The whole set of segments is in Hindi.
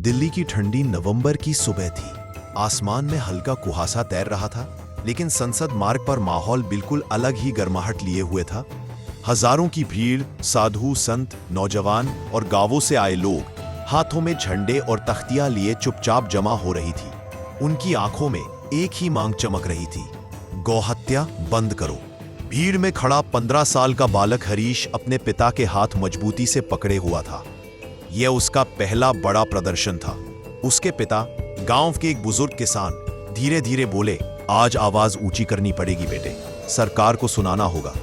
दिल्ली की ठंडी नवंबर की सुबह थी। आसमान में हल्का कुहासा तैर रहा था, लेकिन संसद मार्ग पर माहौल बिल्कुल अलग ही गर्माहट लिए हुए था। हजारों की भीड़, साधु संत, नौजवान और गांवों से आए लोग हाथों में झंडे और तख्तियां लिए चुपचाप जमा हो रही थी। उनकी आंखों में एक ही मांग चमक रही थी, गौहत्या बंद करो। भीड़ में खड़ा 15 साल का बालक हरीश अपने पिता के हाथ मजबूती से पकड़े हुआ था। यह उसका पहला बड़ा प्रदर्शन था। उसके पिता, गांव के एक बुजुर्ग किसान, धीरे धीरे बोले, आज आवाज ऊंची करनी पड़ेगी बेटे, सरकार को सुनाना होगा।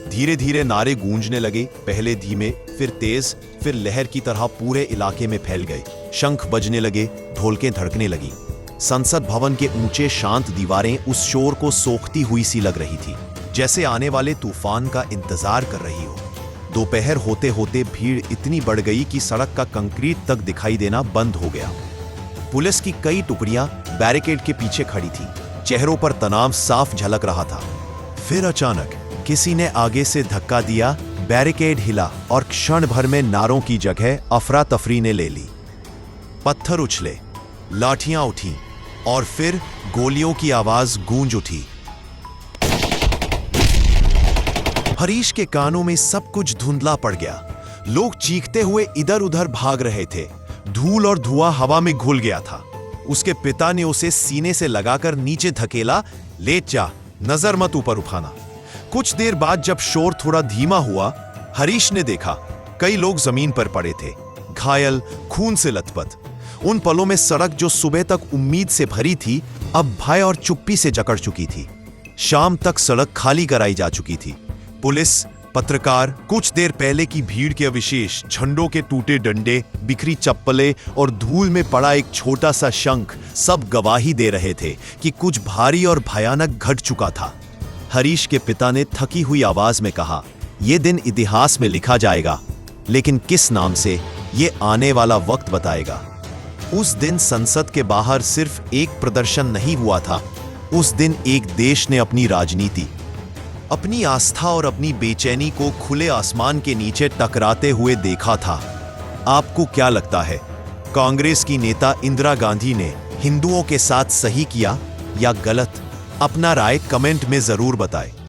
धीरे धीरे नारे गूंजने लगे, पहले धीमे, फिर तेज, फिर लहर की तरह पूरे इलाके में फैल गए। शंख बजने लगे, ढोलकें धड़कने लगी। संसद भवन के ऊंचे शांत दीवारें उस शोर को सोखती हुई सी लग रही थी, जैसे आने वाले तूफान का इंतजार कर रही हो। दोपहर होते होते भीड़ इतनी बढ़ गई कि सड़क का कंक्रीट तक दिखाई देना बंद हो गया। पुलिस की कई टुकड़ियां बैरिकेड के पीछे खड़ी थी, चेहरों पर तनाव साफ झलक रहा था। फिर अचानक किसी ने आगे से धक्का दिया, बैरिकेड हिला और क्षण भर में नारों की जगह अफरा तफरी ने ले ली। पत्थर उछले, लाठियां उठी और फिर गोलियों की आवाज गूंज उठी। हरीश के कानों में सब कुछ धुंधला पड़ गया। लोग चीखते हुए इधर उधर भाग रहे थे। धूल और धुआं हवा में घुल गया था। उसके पिता ने उसे सीने से लगाकर नीचे धकेला, लेट जा, नजर मत ऊपर उठाना। कुछ देर बाद जब शोर थोड़ा धीमा हुआ, हरीश ने देखा कई लोग जमीन पर पड़े थे, घायल, खून से लथपथ। उन पलों में सड़क जो सुबह तक उम्मीद से भरी थी, अब भय और चुप्पी से जकड़ चुकी थी। शाम तक सड़क खाली कराई जा चुकी थी। पुलिस, पत्रकार, कुछ देर पहले की भीड़ के अवशेष, झंडों के टूटे डंडे, बिखरी चप्पलें और धूल में पड़ा एक छोटा सा शंख, सब गवाही दे रहे थे कि कुछ भारी और भयानक घट चुका था। हरीश के पिता ने थकी हुई आवाज में कहा, यह दिन इतिहास में लिखा जाएगा, लेकिन किस नाम से, ये आने वाला वक्त बताएगा। उस दिन संसद के बाहर सिर्फ एक प्रदर्शन नहीं हुआ था, उस दिन एक देश ने अपनी राजनीति, अपनी आस्था और अपनी बेचैनी को खुले आसमान के नीचे टकराते हुए देखा था। आपको क्या लगता है, कांग्रेस की नेता इंदिरा गांधी ने हिंदुओं के साथ सही किया या गलत? अपना राय कमेंट में जरूर बताएं।